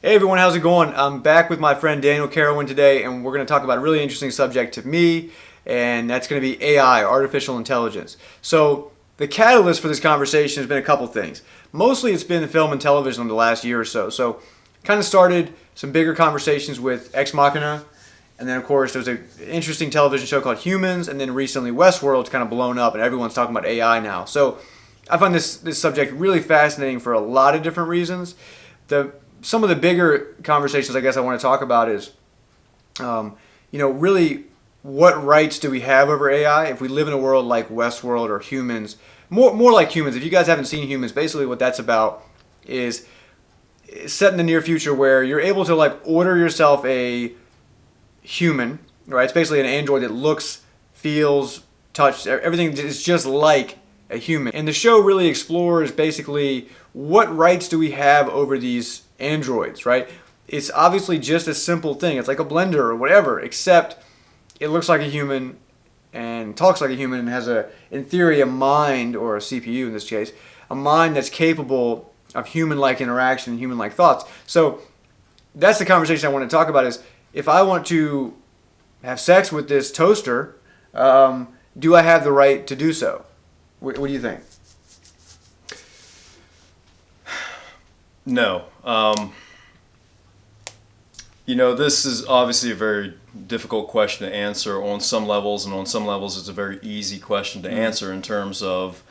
Hey everyone, how's it going? I'm back with my friend Daniel Carowin today, and we're going to talk about a really interesting subject to me, and that's going to be AI, artificial intelligence. So the catalyst for this conversation has been a couple things. Mostly it's been film and television in the last year or so. So kind of started some bigger conversations with Ex Machina, and then of course there was an interesting television show called Humans, and then recently Westworld's kind of blown up, and everyone's talking about AI now. So I find this subject really fascinating for a lot of different reasons. Some of the bigger conversations I guess I want to talk about is, really what rights do we have over AI if we live in a world like Westworld or Humans, more like Humans. If you guys haven't seen Humans, basically what that's about is set in the near future where you're able to like order yourself a human, right? It's basically an android that looks, feels, touches, everything is just like a human. And the show really explores basically what rights do we have over these androids, right? It's obviously just a simple thing. It's like a blender or whatever, except it looks like a human and talks like a human and has in theory, a mind, or a CPU in this case, a mind that's capable of human-like interaction and human-like thoughts. So that's the conversation I want to talk about is if I want to have sex with this toaster, do I have the right to do so? What do you think? No. This is obviously a very difficult question to answer on some levels, and on some levels it's a very easy question to answer in terms of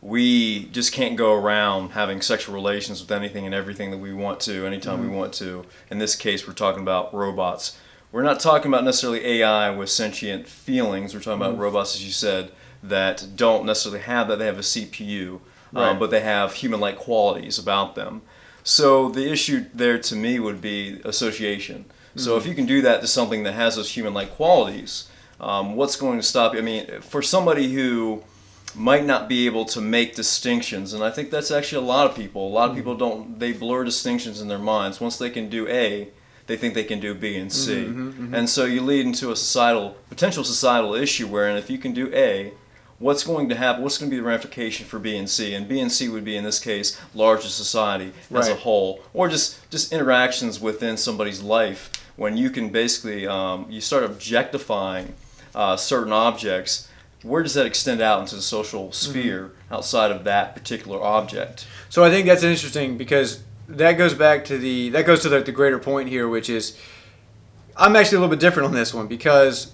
we just can't go around having sexual relations with anything and everything that we want to, anytime we want to. In this case, we're talking about robots. We're not talking about necessarily AI with sentient feelings. We're talking about robots, as you said, that don't necessarily have that. They have a CPU, Right. but they have human-like qualities about them. So the issue there to me would be association. So if you can do that to something that has those human-like qualities, what's going to stop you? I mean, for somebody who might not be able to make distinctions, and I think that's actually a lot of people. A lot of people don't, they blur distinctions in their minds. Once they can do A, they think they can do B and C. And so you lead into a potential societal issue wherein if you can do A, what's going to happen, what's going to be the ramification for B and C? And B and C would be, in this case, larger society as a Right. whole, or just interactions within somebody's life when you can basically, you start objectifying certain objects. Where does that extend out into the social sphere outside of that particular object? So I think that's interesting because that goes to the greater point here, which is I'm actually a little bit different on this one because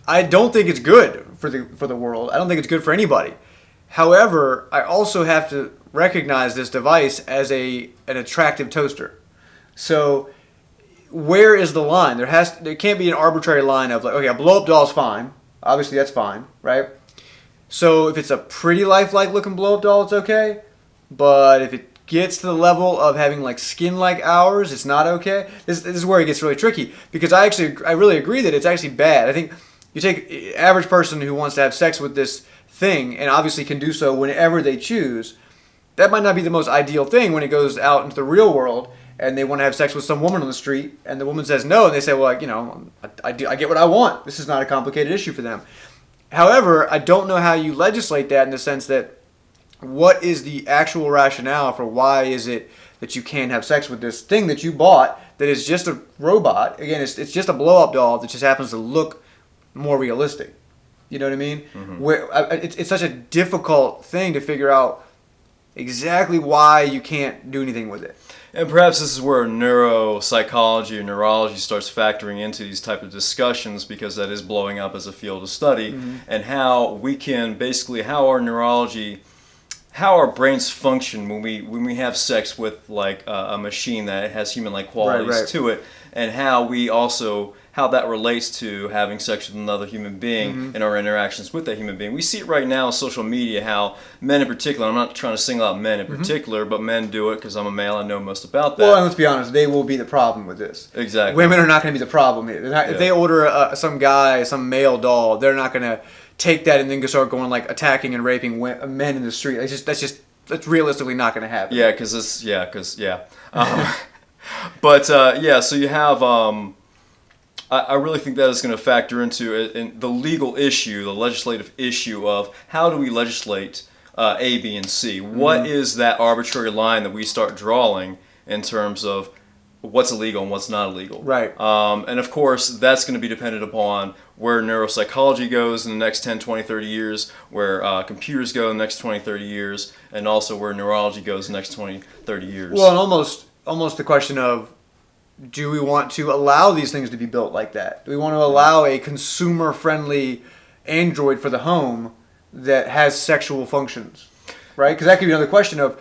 I don't think it's good for the world. I don't think it's good for anybody. However, I also have to recognize this device as an attractive toaster. So where is the line? There can't be an arbitrary line of like, okay, a blow up doll is fine. Obviously that's fine, right? So if it's a pretty lifelike looking blow up doll, it's okay. But if it gets to the level of having like skin like ours, it's not okay. This is where it gets really tricky because I really agree that it's actually bad. I think you take an average person who wants to have sex with this thing and obviously can do so whenever they choose. That might not be the most ideal thing when it goes out into the real world and they want to have sex with some woman on the street and the woman says no and they say, well, I get what I want. This is not a complicated issue for them. However, I don't know how you legislate that in the sense that what is the actual rationale for why is it that you can't have sex with this thing that you bought that is just a robot? Again, it's just a blow-up doll that just happens to look more realistic. You know what I mean? It's such a difficult thing to figure out exactly why you can't do anything with it. And perhaps this is where neuropsychology or neurology starts factoring into these type of discussions, because that is blowing up as a field of study, and how we can basically, how our brains function when we have sex with like a machine that has human-like qualities to it, and how that relates to having sex with another human being and our interactions with that human being. We see it right now on social media, how men in particular, I'm not trying to single out men in particular, but men do it because I'm a male, I know most about that. Well, and let's be honest, they will be the problem with this. Exactly. Women are not going to be the problem here. If they order some male doll, they're not going to take that and then start going like attacking and raping men in the street. That's realistically not going to happen. So you have, I really think that is going to factor into the legal issue, the legislative issue of how do we legislate A, B, and C? What is that arbitrary line that we start drawing in terms of what's illegal and what's not illegal. Right. And of course, that's going to be dependent upon where neuropsychology goes in the next 10, 20, 30 years, where computers go in the next 20, 30 years, and also where neurology goes in the next 20, 30 years. Well, and almost the question of, do we want to allow these things to be built like that? Do we want to allow a consumer-friendly Android for the home that has sexual functions? Right? Because that could be another question of,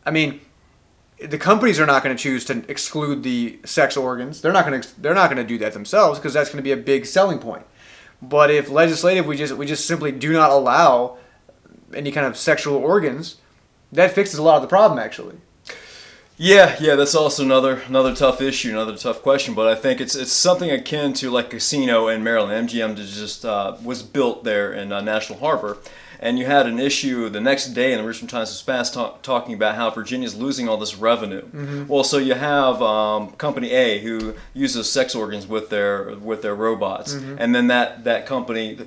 I mean, the companies are not going to choose to exclude the sex organs. They're not going to do that themselves because that's going to be a big selling point. But if legislative, we just simply do not allow any kind of sexual organs, that fixes a lot of the problem, actually. Yeah, that's also another tough issue, another tough question. But I think it's something akin to like casino in Maryland. MGM just was built there in National Harbor, and you had an issue the next day in the Richmond Times-Dispatch talking about how Virginia's losing all this revenue. Mm-hmm. Well, so you have Company A who uses sex organs with their robots, mm-hmm. and then that company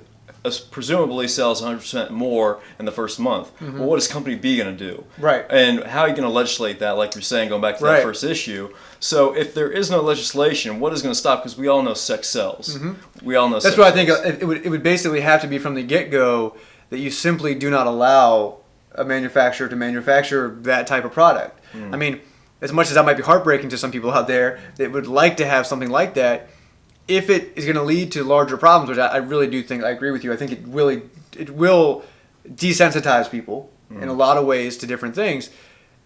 presumably sells 100% more in the first month. Mm-hmm. Well, what is Company B going to do? Right. And how are you going to legislate that, like you're saying, going back to that first issue? So if there is no legislation, what is going to stop? Because we all know sex sells. Mm-hmm. We all know that's sex what I think. sells. It would basically have to be from the get-go that you simply do not allow a manufacturer to manufacture that type of product. I mean, as much as that might be heartbreaking to some people out there that would like to have something like that, if it is going to lead to larger problems, which I really do think, I agree with you, I think it will desensitize people in a lot of ways to different things.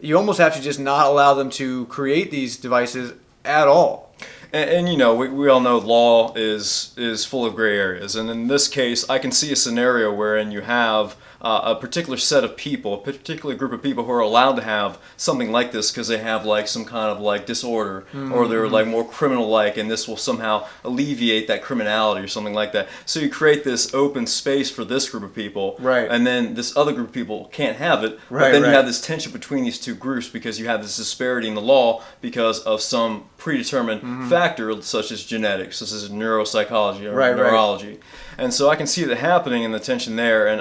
You almost have to just not allow them to create these devices at all. And you know, we all know law is full of gray areas. And in this case, I can see a scenario wherein you have a particular set of people, a particular group of people who are allowed to have something like this because they have like some kind of like disorder, mm-hmm. or they're like more criminal-like, and this will somehow alleviate that criminality or something like that. So you create this open space for this group of people, right. and then this other group of people can't have it, right, but then right. you have this tension between these two groups because you have this disparity in the law because of some predetermined mm-hmm. factor such as genetics, such as neuropsychology or right, neurology. Right. And so I can see that happening and the tension there, and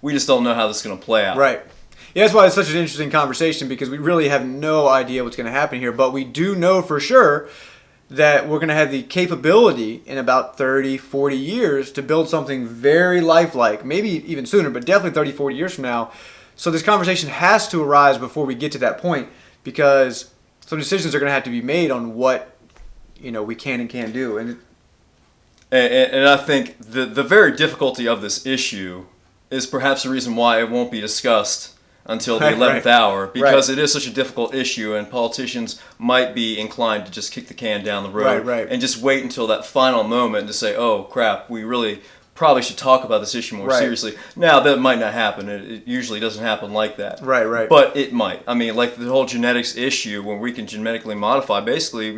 we just don't know how this is going to play out. Right. Yeah, that's why it's such an interesting conversation, because we really have no idea what's going to happen here, but we do know for sure that we're going to have the capability in about 30, 40 years to build something very lifelike, maybe even sooner, but definitely 30, 40 years from now. So this conversation has to arise before we get to that point, because some decisions are going to have to be made on what we can and can't do. And I think the very difficulty of this issue is perhaps the reason why it won't be discussed until the 11th hour, because it is such a difficult issue, and politicians might be inclined to just kick the can down the road and just wait until that final moment to say, oh crap, we really probably should talk about this issue more seriously. Now, that might not happen. It usually doesn't happen like that. Right. But it might. I mean, like the whole genetics issue, when we can genetically modify, basically,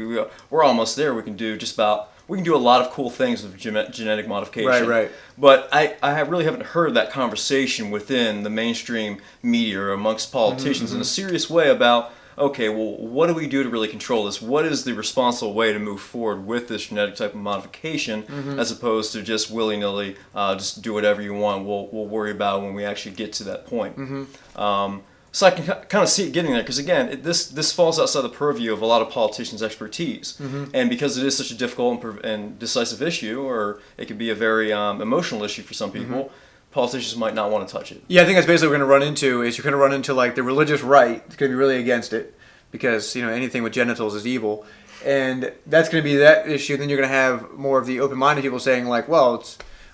we're almost there. We can do a lot of cool things with genetic modification. Right. But I really haven't heard that conversation within the mainstream media or amongst politicians mm-hmm. in a serious way about, okay, well, what do we do to really control this? What is the responsible way to move forward with this genetic type of modification, mm-hmm. as opposed to just willy-nilly, just do whatever you want. We'll worry about it when we actually get to that point. Mm-hmm. So I can kind of see it getting there, because again, this falls outside the purview of a lot of politicians' expertise, mm-hmm. and because it is such a difficult and decisive issue, or it could be a very emotional issue for some people, mm-hmm. politicians might not want to touch it. Yeah, I think that's basically what we're going to run into. You're going to run into like the religious right. It's going to be really against it, because anything with genitals is evil, and that's going to be that issue. Then you're going to have more of the open-minded people saying like, well,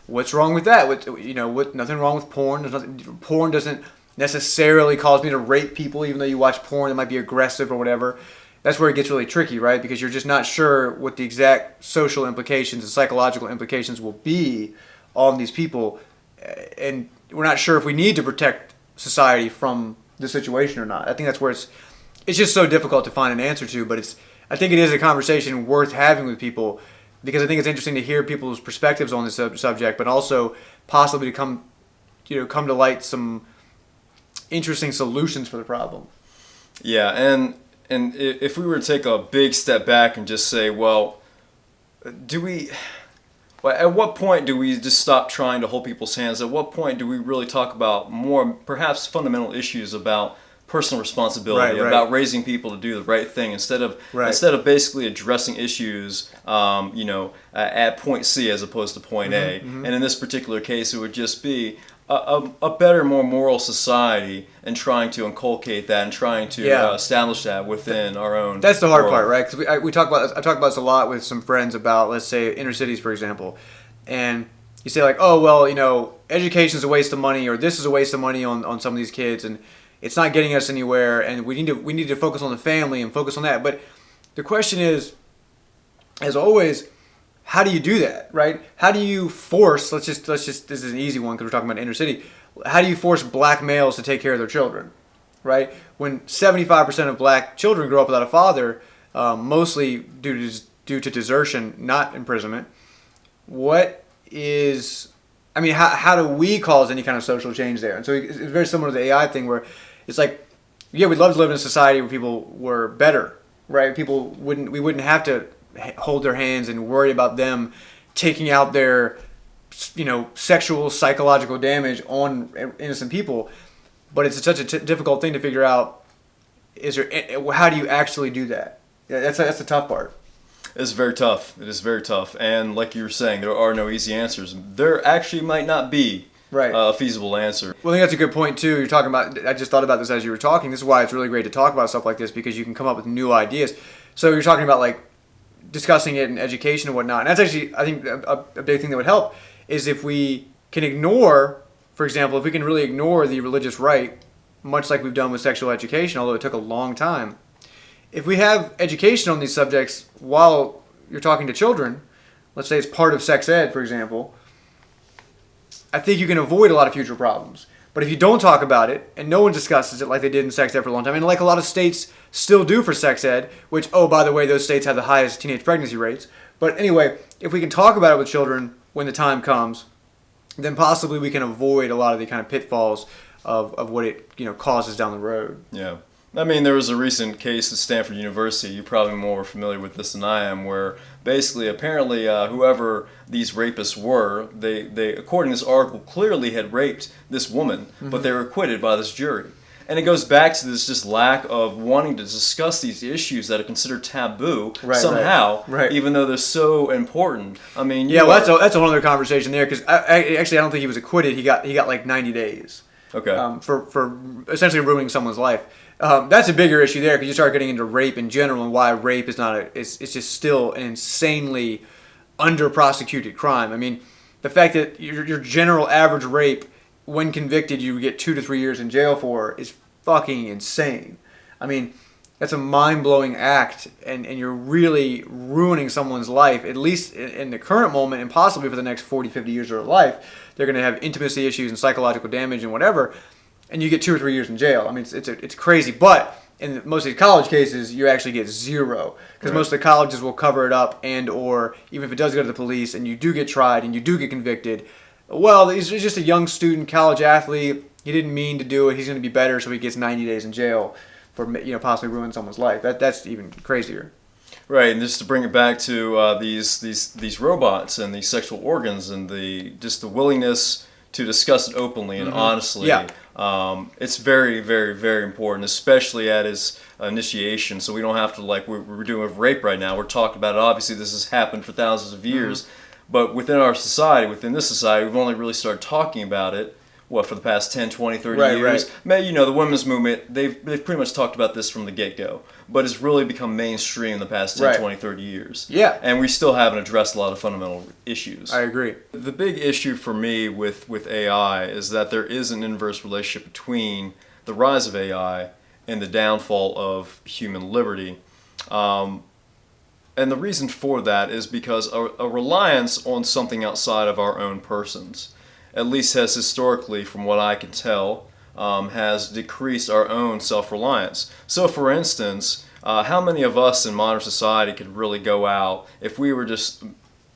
what's wrong with that? Nothing wrong with porn. Porn doesn't necessarily cause me to rape people, even though you watch porn that might be aggressive or whatever. That's where it gets really tricky, right? Because you're just not sure what the exact social implications and psychological implications will be on these people, and we're not sure if we need to protect society from the situation or not. I think that's where it's just so difficult to find an answer to, but I think it is a conversation worth having with people, because I think it's interesting to hear people's perspectives on this subject, but also possibly to come to light some interesting solutions for the problem. Yeah, and if we were to take a big step back and just say, well, at what point do we just stop trying to hold people's hands? At what point do we really talk about more, perhaps fundamental issues about personal responsibility, about raising people to do the right thing instead of basically addressing issues, at point C as opposed to point A. And in this particular case, it would just be a better, more moral society, and trying to inculcate that and trying to establish that within our own. That's the hard part, right? Because I talk about this a lot with some friends about, let's say, inner cities, for example, and you say like, oh well, education is a waste of money, or this is a waste of money on some of these kids, and it's not getting us anywhere, and we need to focus on the family and focus on that. But the question is, as always, how do you do that, right? How do you force? Let's just this is an easy one because we're talking about inner city. How do you force black males to take care of their children, right? When 75% of black children grow up without a father, mostly due to desertion, not imprisonment. How do we cause any kind of social change there? And so it's very similar to the AI thing, where it's like, yeah, we'd love to live in a society where people were better, right? We wouldn't have to hold their hands and worry about them taking out their, sexual, psychological damage on innocent people. But it's such a difficult thing to figure out. How do you actually do that? Yeah, that's the tough part. It's very tough. It is very tough. And like you were saying, there are no easy answers. There actually might not be a feasible answer. Well, I think that's a good point, too. You're talking about, I just thought about this as you were talking. This is why it's really great to talk about stuff like this, because you can come up with new ideas. So you're talking about, like, discussing it in education and whatnot. And that's actually, I think, a big thing that would help is if we can ignore, for example, if we can really ignore the religious right, much like we've done with sexual education, although it took a long time. If we have education on these subjects while you're talking to children, let's say it's part of sex ed, for example, I think you can avoid a lot of future problems. But if you don't talk about it, and no one discusses it like they did in sex ed for a long time, and like a lot of states still do for sex ed, which, oh, by the way, those states have the highest teenage pregnancy rates. But anyway, if we can talk about it with children when the time comes, then possibly we can avoid a lot of the kind of pitfalls of what it causes down the road. Yeah. I mean, there was a recent case at Stanford University, you're probably more familiar with this than I am, where basically, apparently, whoever these rapists were, they according to this article, clearly had raped this woman, but they were acquitted by this jury. And it goes back to this just lack of wanting to discuss these issues that are considered taboo somehow, even though they're so important. I mean, that's a whole other conversation there, because I don't think he was acquitted. He got like 90 days. Okay. For essentially ruining someone's life. That's a bigger issue there, because you start getting into rape in general and why rape is it's just still an insanely under-prosecuted crime. I mean, the fact that your general average rape, when convicted, you get 2 to 3 years in jail for is fucking insane. I mean, that's a mind-blowing act, and you're really ruining someone's life, at least in the current moment, and possibly for the next 40, 50 years of their life. They're going to have intimacy issues and psychological damage and whatever, and you get 2 or 3 years in jail. I mean, it's crazy. But in most of these college cases, you actually get 0, because most of the colleges will cover it up, and or even if it does go to the police and you do get tried and you do get convicted, well, he's just a young student, college athlete. He didn't mean to do it. He's going to be better, so he gets 90 days in jail for possibly ruining someone's life. That's even crazier. Right, and just to bring it back to these robots and these sexual organs and the willingness to discuss it openly and honestly. Yeah. It's very, very, very important, especially at its initiation. So we don't have to, like we're doing with rape right now. We're talking about it. Obviously, this has happened for thousands of years. But within our society, within this society, we've only really started talking about it, for the past 10, 20, 30 years. Right. The women's movement, they've pretty much talked about this from the get-go. But it's really become mainstream in the past 10, 20, 30 years. Yeah. And we still haven't addressed a lot of fundamental issues. I agree. The big issue for me with AI is that there is an inverse relationship between the rise of AI and the downfall of human liberty. And the reason for that is because a reliance on something outside of our own persons, at least has historically, from what I can tell, has decreased our own self-reliance. So, for instance, how many of us in modern society could really go out if we were just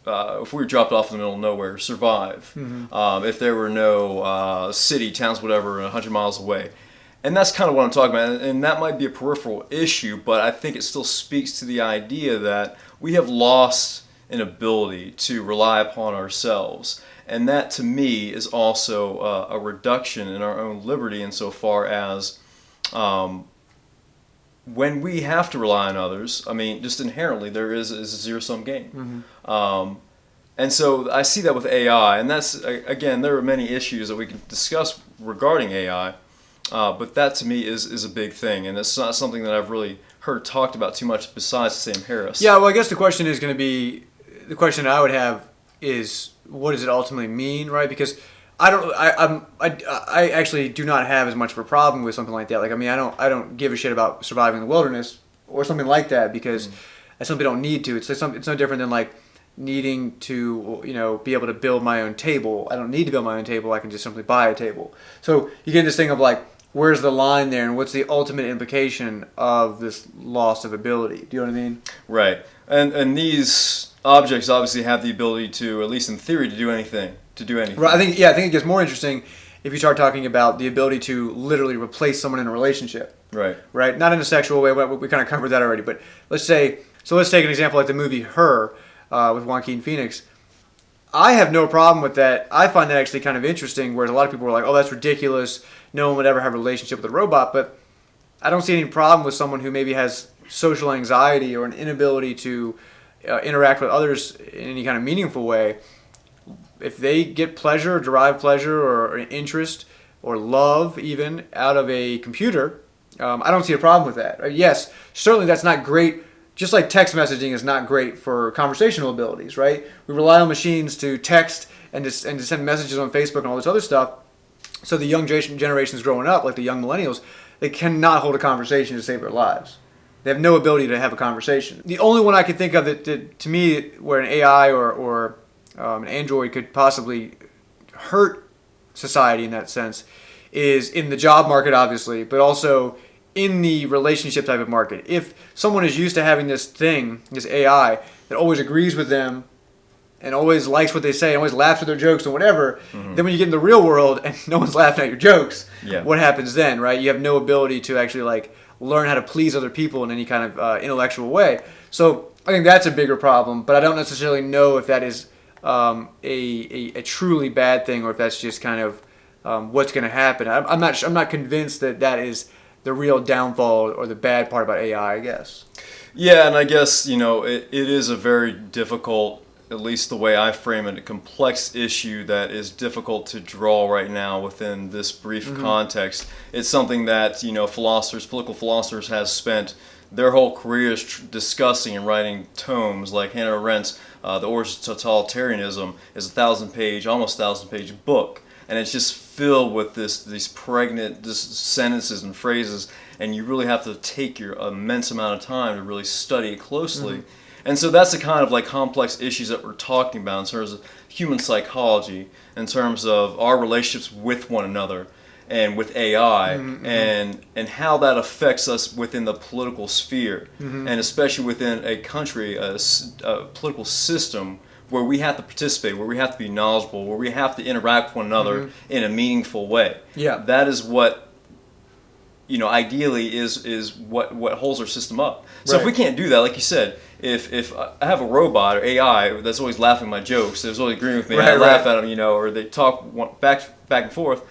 if we were dropped off in the middle of nowhere, survive? If there were no city, towns, whatever, 100 miles away. And that's kind of what I'm talking about, and that might be a peripheral issue, but I think it still speaks to the idea that we have lost an ability to rely upon ourselves. And that, to me, is also a reduction in our own liberty insofar as when we have to rely on others, I mean, just inherently there is a zero-sum game. And so I see that with AI, and that's, again, there are many issues that we can discuss regarding AI, but that to me is a big thing, and it's not something that I've really heard talked about too much besides Sam Harris. Yeah, well, I guess the question is going to be, the question I would have is, what does it ultimately mean, right? Because I actually do not have as much of a problem with something like that. Like, I mean, I don't give a shit about surviving in the wilderness or something like that because I simply don't need to. It's no different than like needing to, be able to build my own table. I don't need to build my own table. I can just simply buy a table. So you get this thing of like, where's the line there, and what's the ultimate implication of this loss of ability? Do you know what I mean? Right. And these objects obviously have the ability to, at least in theory, to do anything. Right. I think it gets more interesting if you start talking about the ability to literally replace someone in a relationship. Right. Right. Not in a sexual way. We kind of covered that already. But let's take an example like the movie Her with Joaquin Phoenix. I have no problem with that. I find that actually kind of interesting, whereas a lot of people are like, oh, that's ridiculous. No one would ever have a relationship with a robot. But I don't see any problem with someone who maybe has social anxiety or an inability to interact with others in any kind of meaningful way. If they get pleasure, derive pleasure or interest or love even out of a computer, I don't see a problem with that. Yes, certainly that's not great. Just like text messaging is not great for conversational abilities, right? We rely on machines to text and to send messages on Facebook and all this other stuff. So the young generations growing up, like the young millennials, they cannot hold a conversation to save their lives. They have no ability to have a conversation. The only one I could think of that to me, where an AI or an Android could possibly hurt society in that sense, is in the job market, obviously, but also in the relationship type of market. If someone is used to having this AI, that always agrees with them and always likes what they say, and always laughs at their jokes and whatever, then when you get in the real world and no one's laughing at your jokes, what happens then, right? You have no ability to actually like learn how to please other people in any kind of intellectual way. So I think that's a bigger problem, but I don't necessarily know if that is a truly bad thing or if that's just kind of what's going to happen. I'm not convinced that is the real downfall or the bad part about AI, I guess. Yeah, and I guess, it is a very difficult, at least the way I frame it, a complex issue that is difficult to draw right now within this brief context. It's something that, political philosophers have spent their whole careers discussing and writing tomes, like Hannah Arendt's The Origins of Totalitarianism is almost 1,000-page book. And it's just filled with these pregnant sentences and phrases, and you really have to take your immense amount of time to really study it closely. And so that's the kind of like complex issues that we're talking about in terms of human psychology, in terms of our relationships with one another and with AI, and how that affects us within the political sphere, and especially within a country, a political system where we have to participate, where we have to be knowledgeable, where we have to interact with one another in a meaningful way. Yeah. That is what, ideally is what holds our system up. So if we can't do that, like you said, if I have a robot or AI that's always laughing at my jokes, that's always agreeing with me, I laugh at them, or they talk back and forth,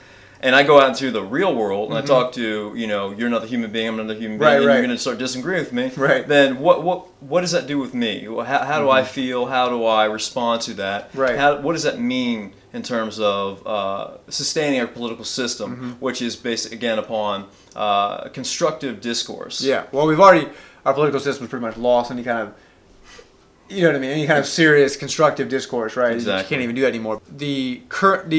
and I go out into the real world and I talk to, you're another human being, I'm another human being, and you're going to start disagreeing with me, then what does that do with me? How do I feel? How do I respond to that? What does that mean in terms of sustaining our political system, which is based, again, upon constructive discourse? Yeah, well, our political system is pretty much lost any kind of, any kind of serious constructive discourse, right? Exactly. You can't even do that anymore. The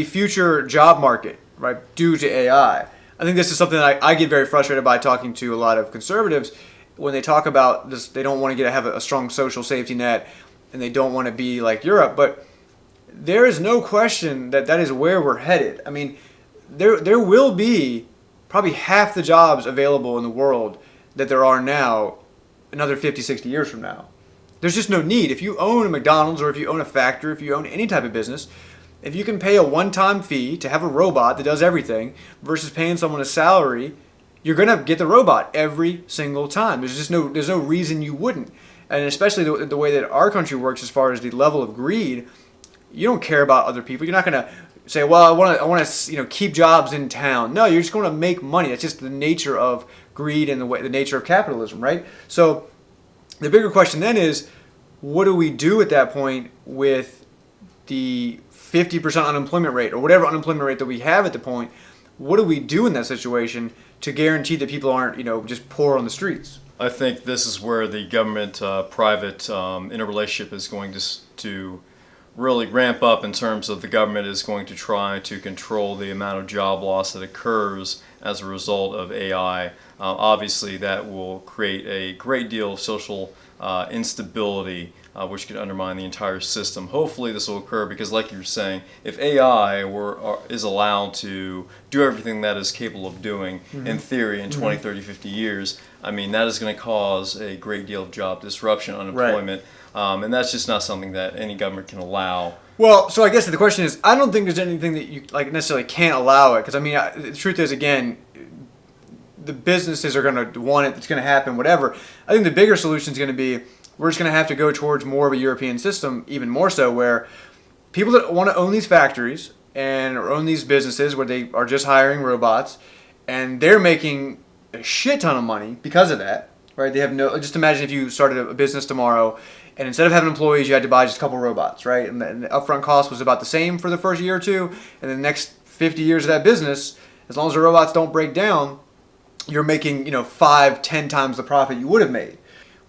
future job market, right, due to AI. I think this is something that I get very frustrated by talking to a lot of conservatives when they talk about this. They don't want to have a strong social safety net, and they don't want to be like Europe. But there is no question that is where we're headed. I mean, there will be probably half the jobs available in the world that there are now another 50, 60 years from now. There's just no need. If you own a McDonald's or if you own a factory, if you own any type of business, if you can pay a one-time fee to have a robot that does everything versus paying someone a salary, you're going to get the robot every single time. There's no reason you wouldn't. And especially the way that our country works as far as the level of greed, you don't care about other people. You're not going to say, well, I want to keep jobs in town. No, you're just going to make money. That's just the nature of greed and the nature of capitalism, right? So the bigger question then is, what do we do at that point with the 50% unemployment rate or whatever unemployment rate that we have at the point? What do we do in that situation to guarantee that people aren't, just poor on the streets? I think this is where the government-private interrelationship is going to really ramp up in terms of the government is going to try to control the amount of job loss that occurs as a result of AI. Obviously, that will create a great deal of social instability, which could undermine the entire system. Hopefully this will occur because, like you were saying, if AI is allowed to do everything that is capable of doing, in theory, in 20, 30, 50 years, I mean, that is going to cause a great deal of job disruption, unemployment, and that's just not something that any government can allow. Well, so I guess the question is, I don't think there's anything that you necessarily can't allow it, because I mean, the truth is, again, the businesses are going to want it, it's going to happen, whatever. I think the bigger solution is going to be, we're just going to have to go towards more of a European system, even more so, where people that want to own these factories and or own these businesses where they are just hiring robots, and they're making a shit ton of money because of that, right? They have just imagine if you started a business tomorrow, and instead of having employees, you had to buy just a couple robots, right? And the upfront cost was about the same for the first year or two, and the next 50 years of that business, as long as the robots don't break down, you're making 5-10 times the profit you would have made.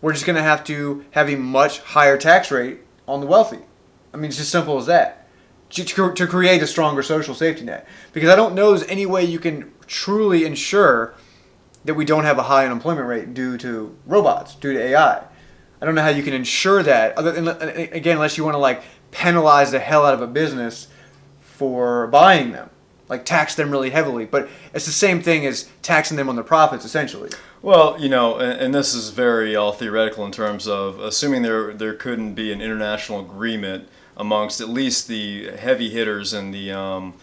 We're just going to have a much higher tax rate on the wealthy. I mean, it's as simple as that. To create a stronger social safety net. Because I don't know there's any way you can truly ensure that we don't have a high unemployment rate due to robots, due to AI. I don't know how you can ensure that, other than, again, unless you want to penalize the hell out of a business for buying them. Tax them really heavily. But it's the same thing as taxing them on their profits, essentially. Well, and this is very all theoretical in terms of assuming there couldn't be an international agreement amongst at least the heavy hitters and the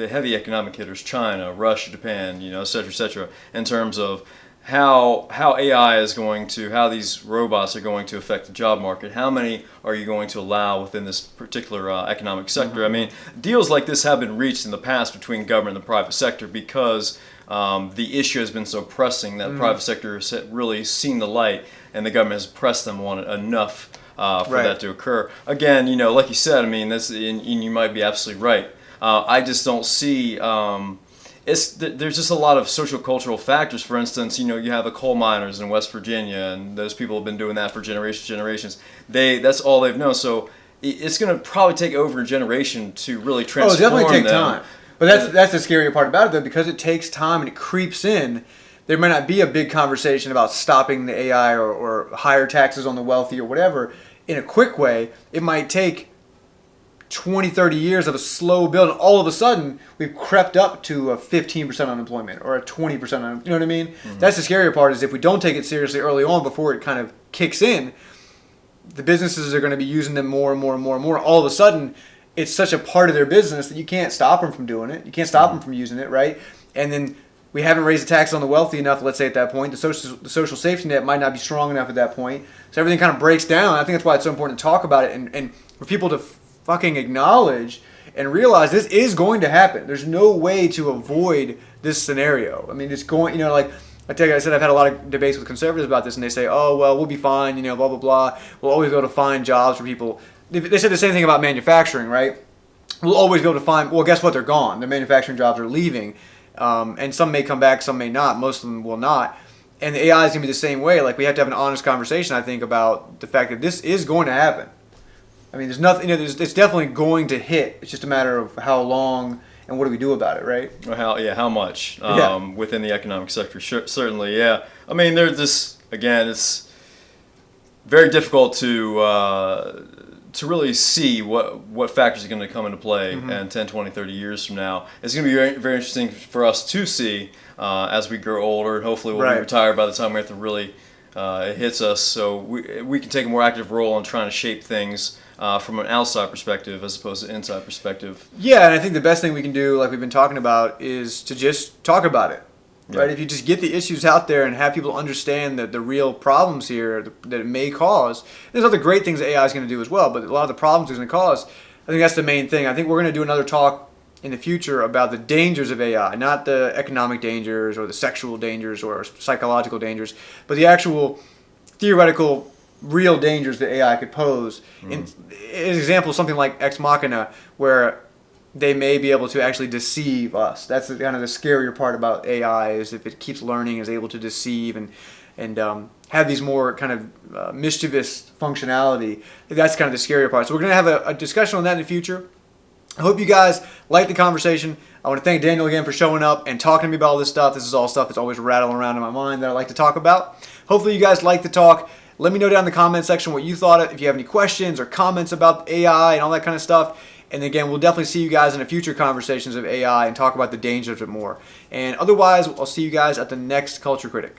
heavy economic hitters, China, Russia, Japan, et cetera, in terms of how AI is going to, how these robots are going to affect the job market. How many are you going to allow within this particular economic sector? I mean, deals like this have been reached in the past between government and the private sector because the issue has been so pressing that the private sector has really seen the light, and the government has pressed them on it enough for that to occur. Again, like you said, I mean, and you might be absolutely right. I just don't see. There's just a lot of social cultural factors. For instance, you have the coal miners in West Virginia, and those people have been doing that for generations. That's all they've known. So it's going to probably take over a generation to really transform them. Oh, definitely take time. But that's the scary part about it, though, because it takes time and it creeps in. There might not be a big conversation about stopping the AI or higher taxes on the wealthy or whatever in a quick way. It might take 20, 30 years of a slow build, and all of a sudden we've crept up to a 15% unemployment or a 20% unemployment. You know what I mean? Mm-hmm. That's the scarier part, is if we don't take it seriously early on before it kind of kicks in, the businesses are going to be using them more and more and more and more. All of a sudden, it's such a part of their business that you can't stop them from doing it. You can't stop them from using it, right? And then we haven't raised the tax on the wealthy enough, let's say, at that point. The social safety net might not be strong enough at that point. So everything kind of breaks down. I think that's why it's so important to talk about it and for people to fucking acknowledge and realize this is going to happen. There's no way to avoid this scenario. I mean, it's going, like I said, I've had a lot of debates with conservatives about this, and they say, oh, well, we'll be fine, blah, blah, blah. We'll always be able to find jobs for people. They said the same thing about manufacturing, right? We'll always be able to find, well, guess what? They're gone. The manufacturing jobs are leaving. And some may come back, some may not. Most of them will not. And the AI is going to be the same way. We have to have an honest conversation, I think, about the fact that this is going to happen. I mean, there's nothing, it's definitely going to hit. It's just a matter of how long and what do we do about it, right? Well, how much within the economic sector? Certainly, yeah. I mean, there's this, again, it's very difficult to really see what factors are going to come into play in 10, 20, 30 years from now. It's going to be very, very interesting for us to see as we grow older, and hopefully we'll be retired by the time we have to really, it hits us, so we can take a more active role in trying to shape things from an outside perspective as opposed to inside perspective. Yeah, and I think the best thing we can do, like we've been talking about, is to just talk about it. Yeah. Right? If you just get the issues out there and have people understand the real problems here that it may cause, there's other great things that AI is going to do as well, but a lot of the problems it's going to cause, I think that's the main thing. I think we're going to do another talk in the future about the dangers of AI, not the economic dangers or the sexual dangers or psychological dangers, but the actual theoretical, real dangers that AI could pose. An example is something like Ex Machina, where they may be able to actually deceive us. That's kind of the scarier part about AI, is if it keeps learning, is able to deceive and have these more kind of mischievous functionality. That's kind of the scarier part. So we're going to have a discussion on that in the future. I hope you guys like the conversation. I want to thank Daniel again for showing up and talking to me about all this stuff. This is all stuff that's always rattling around in my mind that I like to talk about. Hopefully you guys like the talk. Let me know down in the comment section what you thought. If you have any questions or comments about AI and all that kind of stuff. And again, we'll definitely see you guys in the future conversations of AI and talk about the dangers of it more. And otherwise, I'll see you guys at the next Culture Critic.